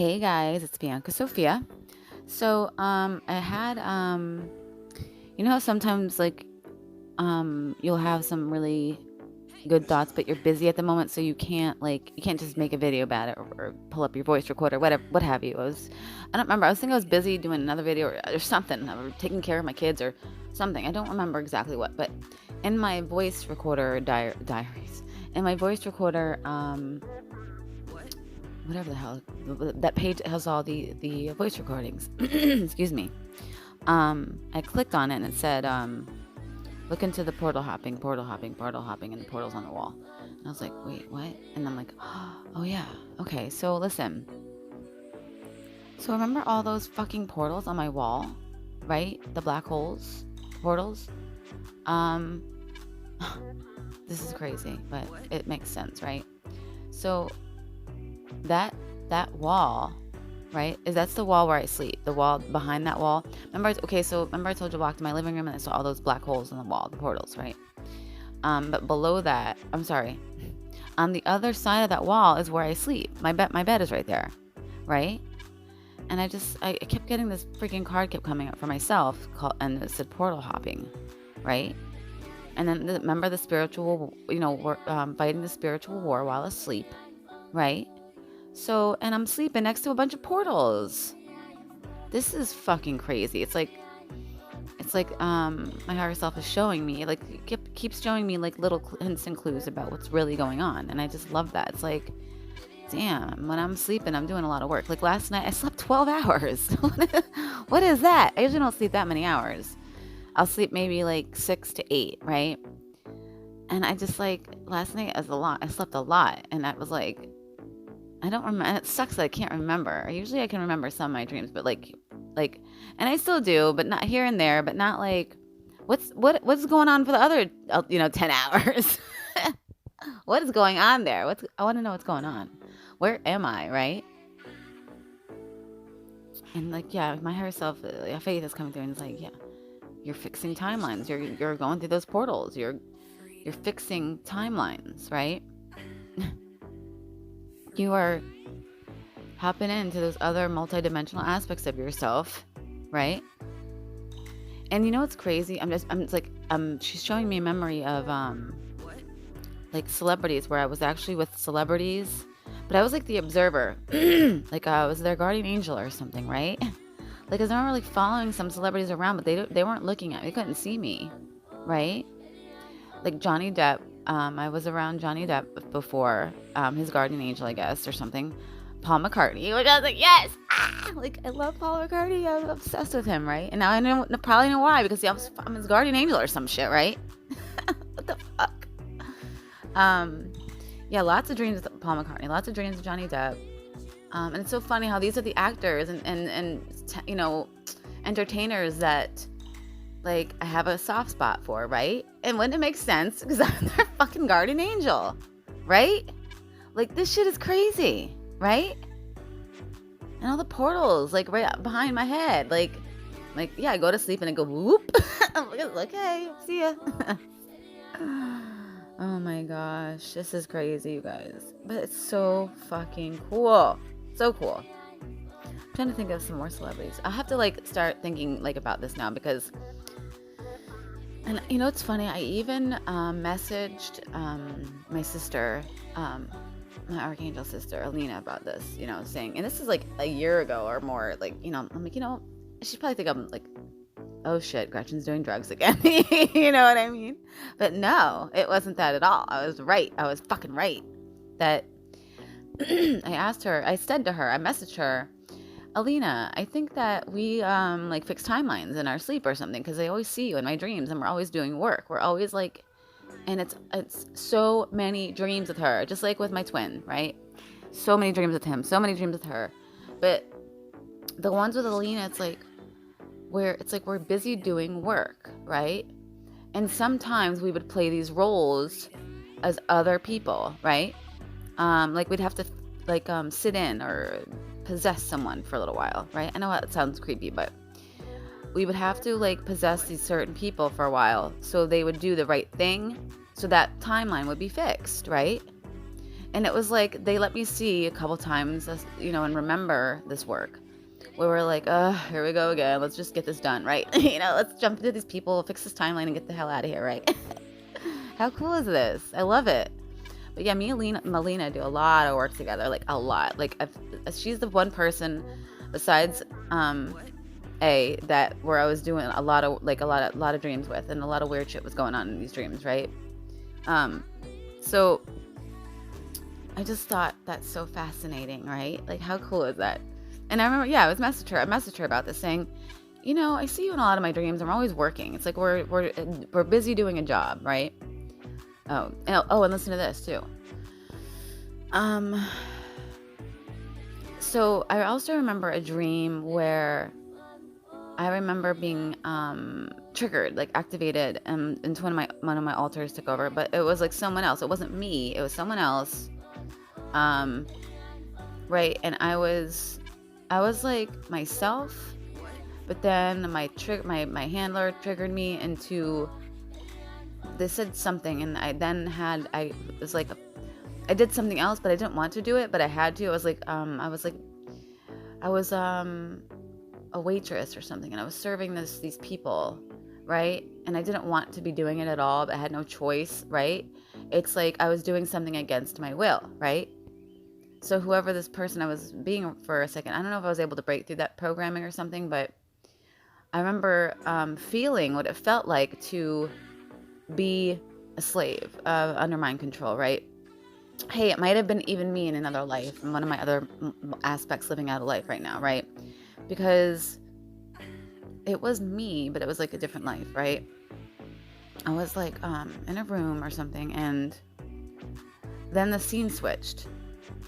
Hey guys, it's Bianca Sophia. So, I had, you know how sometimes you'll have some really good thoughts, but you're busy at the moment, so you can't just make a video about it or pull up your voice recorder, whatever, what have you. I don't remember. I think I was busy doing another video or something, or taking care of my kids or something. I don't remember exactly what, but in my voice recorder diaries, in my voice recorder, whatever the hell, that page has all the voice recordings. Excuse me. I clicked on it and it said, look into the portal hopping, and the portal's on the wall. And I was like, wait, what? And I'm like, oh yeah, okay. So listen. So remember all those fucking portals on my wall, right? The black holes, portals. This is crazy, but it makes sense, right? So that wall, right, that's the wall where I sleep. The wall behind that wall. Remember I told you I walked in my living room and I saw all those black holes in the wall, the portals, right? But below that, I'm sorry, on the other side of that wall is where I sleep. My bed is right there, right? And I kept getting this freaking card kept coming up for myself and it said portal hopping, right? And then remember the spiritual, fighting the spiritual war while asleep, right? So, and I'm sleeping next to a bunch of portals. This is fucking crazy. It's like my higher self is showing me, keeps showing me like little hints and clues about what's really going on. And I just love that. It's like, damn, when I'm sleeping, I'm doing a lot of work. Like last night, I slept 12 hours. What is that? I usually don't sleep that many hours. I'll sleep maybe like 6 to 8, right? And I just last night was a lot. I slept a lot. And I was like, I don't remember. And it sucks that I can't remember. Usually I can remember some of my dreams, but and I still do, but not here and there, but not like, what's going on for the other, 10 hours? What is going on there? I want to know what's going on. Where am I, right? And my higher self, faith is coming through and it's like, yeah, you're fixing timelines. You're going through those portals. You're fixing timelines, right? You are hopping into those other multidimensional aspects of yourself, right? And you know what's crazy? She's showing me a memory of celebrities where I was actually with celebrities, but I was like the observer, like I was their guardian angel or something, right? Like I was remember following some celebrities around, but they weren't looking at me, they couldn't see me, right? Like Johnny Depp. I was around Johnny Depp before, his guardian angel, I guess, or something. Paul McCartney, which I was like, yes! I love Paul McCartney. I was obsessed with him, right? And now I probably know why, because I'm his guardian angel or some shit, right? What the fuck? Yeah, lots of dreams with Paul McCartney, lots of dreams with Johnny Depp. And it's so funny how these are the actors and entertainers that I have a soft spot for, right? And wouldn't it make sense? Because I'm their fucking guardian angel, right? This shit is crazy, right? And all the portals, right behind my head. Yeah, I go to sleep and I go, whoop. I'm like, okay, see ya. Oh my gosh, this is crazy, you guys. But it's so fucking cool. So cool. I'm trying to think of some more celebrities. I'll have to start thinking about this now because... And it's funny, I even messaged my sister, my archangel sister, Alina, about this, saying, and this is a year ago or more, I'm like, she probably think I'm oh shit, Gretchen's doing drugs again. You know what I mean? But no, it wasn't that at all. I was right. I was fucking right. That I said to her, I messaged her, Alina, I think that we fix timelines in our sleep or something, because I always see you in my dreams and we're always doing work. We're always and it's so many dreams with her, just like with my twin, right? So many dreams with him, so many dreams with her. But the ones with Alina, we're busy doing work, right? And sometimes we would play these roles as other people, right? We'd have to sit in or possess someone for a little while, right? I know that sounds creepy, but we would have to possess these certain people for a while so they would do the right thing, so that timeline would be fixed, right? And it was like they let me see a couple times, you know, and remember this work. We were like, here we go again. Let's just get this done, right? You know, let's jump into these people, fix this timeline, and get the hell out of here, right? How cool is this? I love it. But yeah, me and Melina do a lot of work together, like a lot. Like she's the one person besides that where I was doing a lot of dreams with, and a lot of weird shit was going on in these dreams, right? So I just thought that's so fascinating, right? Like, how cool is that? And I remember, yeah, I messaged her about this, saying, you know, I see you in a lot of my dreams. I'm always working. It's like we're busy doing a job, right? And listen to this too. So I also remember a dream where I remember being triggered, like activated, and one of my altars took over. But it was like someone else. It wasn't me. It was someone else. Right, and I was like myself, but then my handler triggered me into. They said something, and I did something else, but I didn't want to do it, but I had to. I was a waitress or something, and I was serving these people, right? And I didn't want to be doing it at all, but I had no choice, right? It's like I was doing something against my will, right? So whoever this person I was being for a second, I don't know if I was able to break through that programming or something, but I remember feeling what it felt like to be a slave under mind control, right? Hey, it might have been even me in another life, in one of my other aspects living out of life right now, right? Because it was me, but it was like a different life, right? I was like in a room or something, and then the scene switched,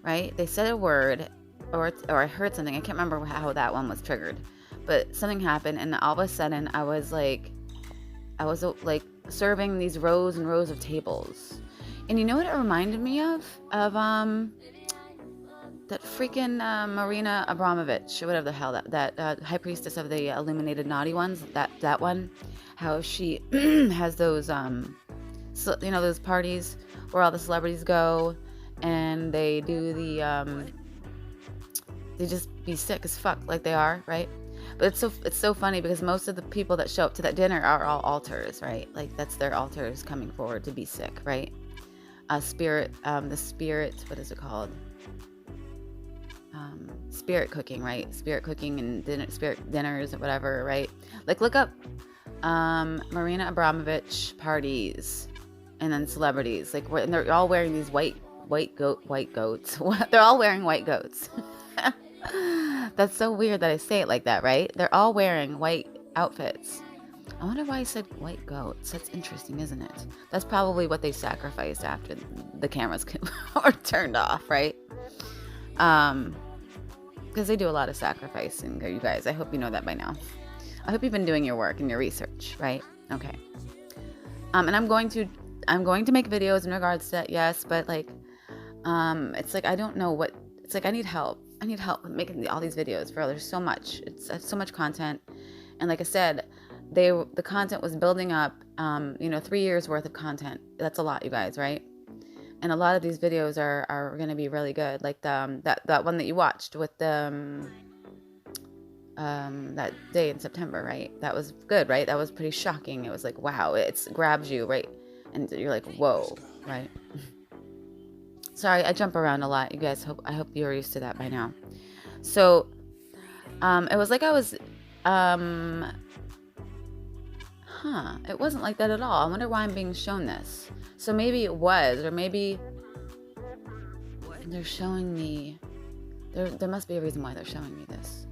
right? They said a word, or I heard something. I can't remember how that one was triggered, but something happened, and all of a sudden I was like serving these rows and rows of tables. And you know what it reminded me of? Of that freaking Marina Abramovich, or whatever the hell, that high priestess of the illuminated naughty ones, that one, how she has those those parties where all the celebrities go, and they do they just be sick as fuck, like they are, right? But it's so funny because most of the people that show up to that dinner are all altars, right? Like that's their altars coming forward to be sick, right? The spirit, what is it called? Spirit cooking, right? Spirit cooking and spirit dinners or whatever, right? Like look up Marina Abramovich parties, and then celebrities, like, and they're all wearing these white goats. They're all wearing white goats. That's so weird that I say it like that, right? They're all wearing white outfits. I wonder why I said white goats. That's interesting, isn't it? That's probably what they sacrificed after the cameras were turned off, right? Because they do a lot of sacrificing, you guys. I hope you know that by now. I hope you've been doing your work and your research, right? Okay. And I'm going to make videos in regards to that, yes, but like, it's like I don't know what. It's like I need help. I need help with making all these videos, bro. There's so much. It's so much content, and like I said, the content was building up. 3 years worth of content. That's a lot, you guys, right? And a lot of these videos are going to be really good. Like that one that you watched with the that day in September, right? That was good, right? That was pretty shocking. It was like, wow, it grabs you, right? And you're like, whoa, right? Sorry, I jump around a lot, you guys. I hope you're used to that by now. So, it was like I was, it wasn't like that at all. I wonder why I'm being shown this. So maybe it was, or maybe they're showing me, there must be a reason why they're showing me this.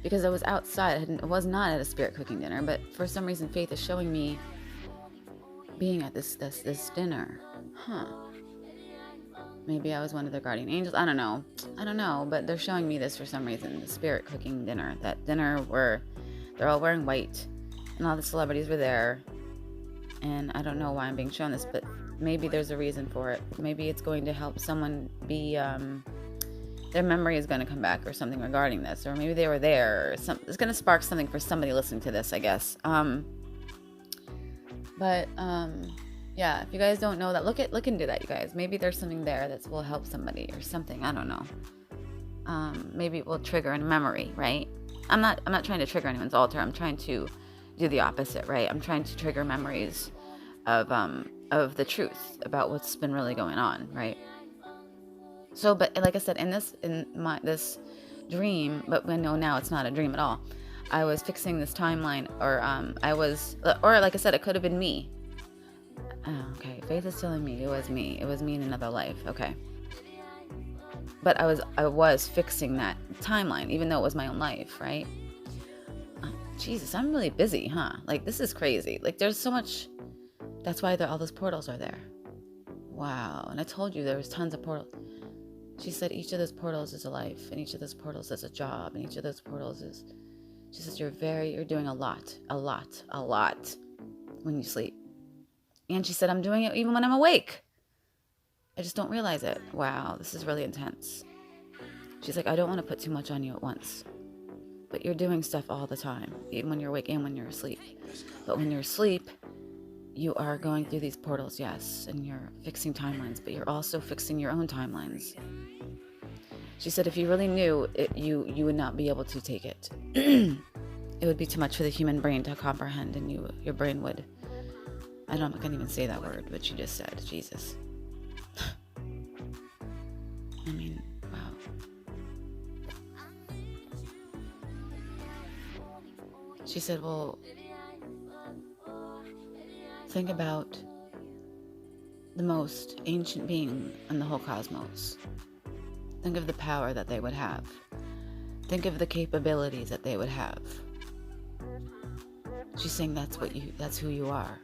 Because I was outside, I was not at a spirit cooking dinner, but for some reason Faith is showing me being at this dinner. Maybe I was one of their guardian angels. I don't know, but they're showing me this for some reason. The spirit cooking dinner. That dinner where they're all wearing white and all the celebrities were there. And I don't know why I'm being shown this, but maybe there's a reason for it. Maybe it's going to help someone be, their memory is going to come back or something regarding this. Or maybe they were there. Or it's going to spark something for somebody listening to this, I guess. Yeah, if you guys don't know that, look into that, you guys. Maybe there's something there that will help somebody or something. I don't know. Maybe it will trigger a memory, right? I'm not trying to trigger anyone's altar. I'm trying to do the opposite, right? I'm trying to trigger memories of the truth about what's been really going on, right? So, but like I said, in this dream, but we know now it's not a dream at all. I was fixing this timeline, or like I said, it could have been me. Okay, Faith is telling me it was me. It was me in another life. Okay. But I was fixing that timeline, even though it was my own life, right? Jesus, I'm really busy, huh? Like, this is crazy. Like, there's so much. That's why all those portals are there. Wow. And I told you there was tons of portals. She said each of those portals is a life, and each of those portals is a job, and each of those portals is. She says you're doing a lot when you sleep. And she said I'm doing it even when I'm awake. I just don't realize it. Wow, this is really intense. She's like, I don't want to put too much on you at once. But you're doing stuff all the time, even when you're awake and when you're asleep. But when you're asleep, you are going through these portals, yes, and you're fixing timelines, but you're also fixing your own timelines. She said if you really knew it, you would not be able to take it. It would be too much for the human brain to comprehend, and your brain would. I can't even say that word, but she just said, Jesus. I mean, wow. She said, well, think about the most ancient being in the whole cosmos. Think of the power that they would have. Think of the capabilities that they would have. She's saying that's who you are.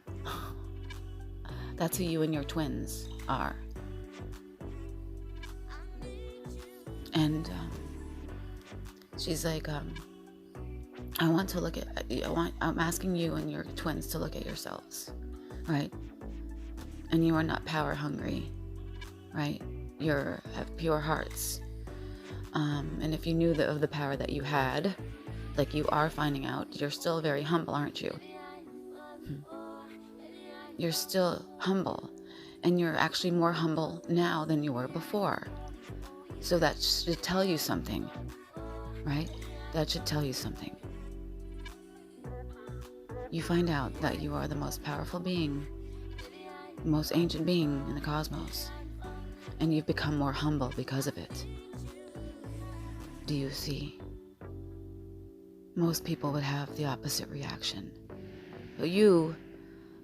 That's who you and your twins are. And she's like, I'm asking you and your twins to look at yourselves, right? And you are not power hungry, right? You have pure hearts. And if you knew of the power that you had, like you are finding out, you're still very humble, aren't you? You're still humble, and you're actually more humble now than you were before. So that should tell you something, right? That should tell you something. You find out that you are the most powerful being, the most ancient being in the cosmos, and you've become more humble because of it. Do you see? Most people would have the opposite reaction. But you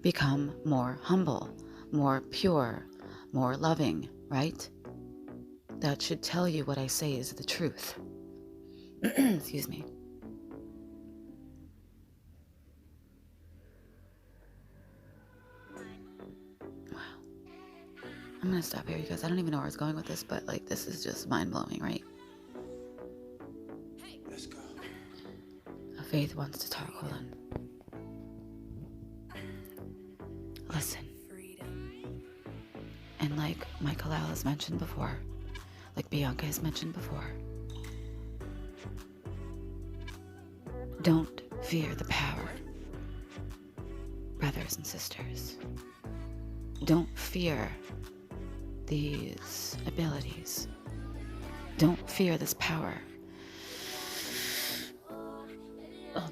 become more humble, more pure, more loving, right? That should tell you what I say is the truth. Excuse me. Wow. I'm gonna stop here, you guys. I don't even know where I was going with this, but like, this is just mind-blowing, right? Let's go. Faith wants to talk. Hold on. Listen. And like Michael Al has mentioned before, like Bianca has mentioned before, don't fear the power, brothers and sisters. Don't fear these abilities. Don't fear this power. Hold on.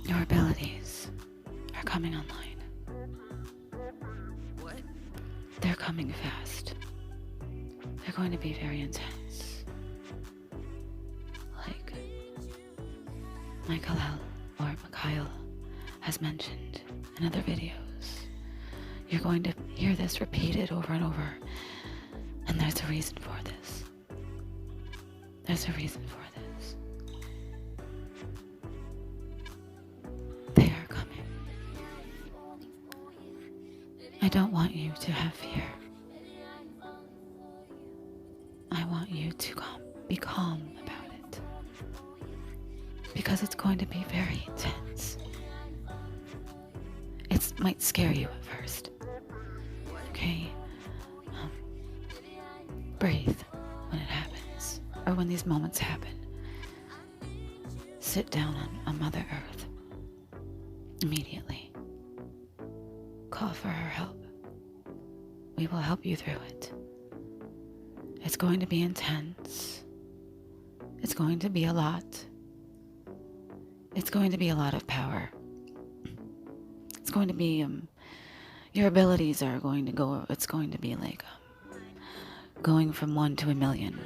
Your abilities are coming online. What? They're coming fast. They're going to be very intense. Like Michael L. or Mikhail has mentioned in other videos. You're going to hear this repeated over and over. And there's a reason for this. There's a reason for this. They are coming. I don't want you to have fear. I want you to be calm about it. Because it's going to be very intense. It might scare you at first. Okay? Breathe when it happens, or when these moments happen. sit down on Mother Earth. Immediately. Call for her help. We will help you through it. It's going to be intense. It's going to be a lot. It's going to be a lot of power. It's going to be, your abilities are going to go, it's going to be like going from 1 to 1,000,000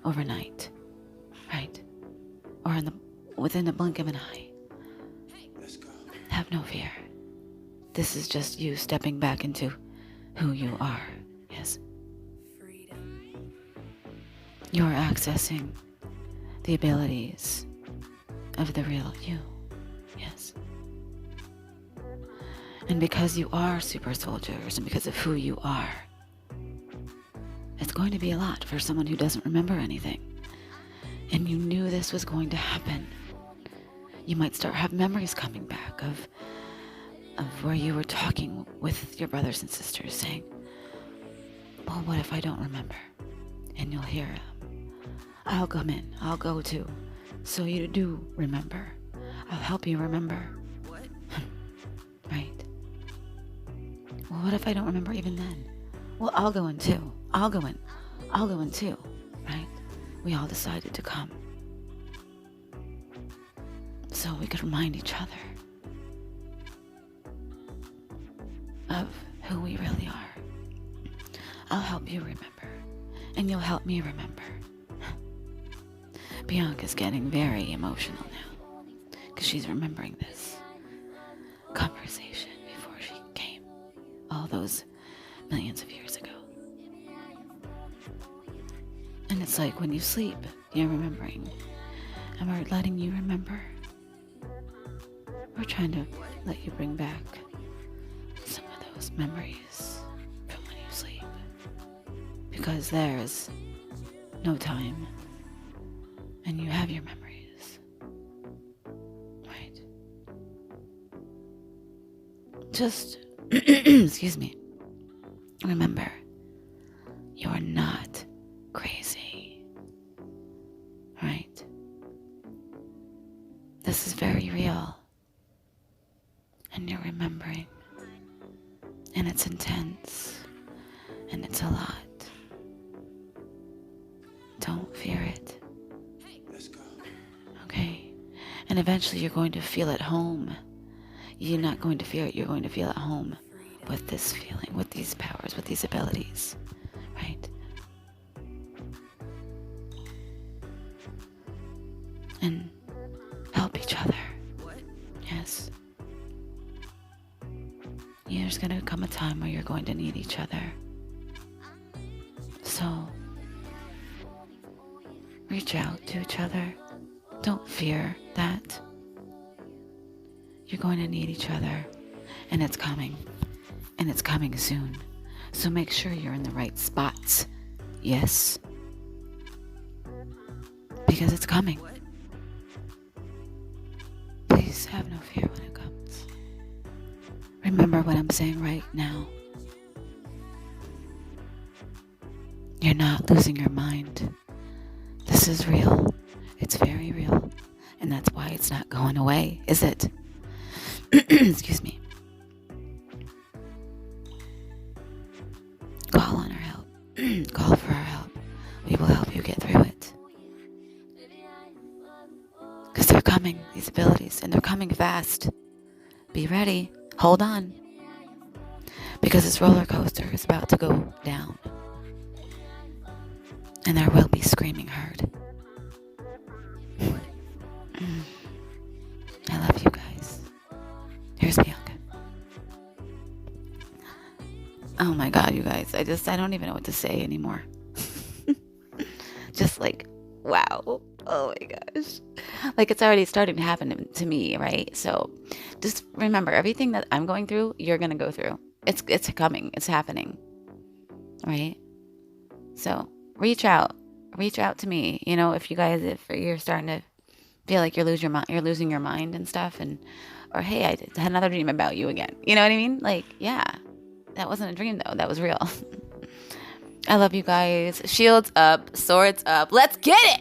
overnight, right? Or within a blink of an eye. Let's go. Have no fear. This is just you stepping back into who you are. Yes. Freedom. You're accessing the abilities of the real you. Yes. And because you are super soldiers and because of who you are, it's going to be a lot for someone who doesn't remember anything. And you knew this was going to happen. You might start have memories coming back of where you were talking with your brothers and sisters saying, well, what if I don't remember? And you'll hear, I'll come in, I'll go too. So you do remember. I'll help you remember. What? Right. Well, what if I don't remember even then? Well, I'll go in too. I'll go in too. Right? We all decided to come. So we could remind each other of who we really are. I'll help you remember. And you'll help me remember. Bianca's getting very emotional now. Because she's remembering this conversation before she came. All those millions of years ago. And it's like when you sleep, you're remembering. And we're letting you remember. We're trying to let you bring back some of those memories from when you sleep. Because there's no time. And you have your memories. Right? Just, excuse me. Remember, you're not crazy. Right? This is very real. And you're remembering. And it's intense. And it's a lot. Don't fear it. Let's go. Okay? And eventually you're going to feel at home. You're not going to fear it. You're going to feel at home with this feeling, with these powers, with these abilities. Right? And help each other. What? Yes. There's going to come a time where you're going to need each other. So, reach out to each other. Don't fear that. You're going to need each other. And it's coming. And it's coming soon. So make sure you're in the right spots. Yes. Because it's coming. What? Please have no fear when it comes. Remember what I'm saying right now. You're not losing your mind. This is real. It's very real. And that's why it's not going away, is it? Excuse me. Call on our help. Call for our help. We will help you get through it. Because they're coming, these abilities, and they're coming fast. Be ready. Hold on. Because this roller coaster is about to go down. And there will be screaming heard. I love you guys. Here's Bianca. Oh my God, you guys. I don't even know what to say anymore. Just like, wow. Oh my gosh. Like it's already starting to happen to me, right? So just remember, everything that I'm going through, you're going to go through. It's coming. It's happening. Right? So reach out to me. You know, if you're starting to feel like you're losing your mind and stuff, or hey, I had another dream about you again. You know what I mean? Like, yeah, that wasn't a dream though. That was real. I love you guys. Shields up, swords up. Let's get it.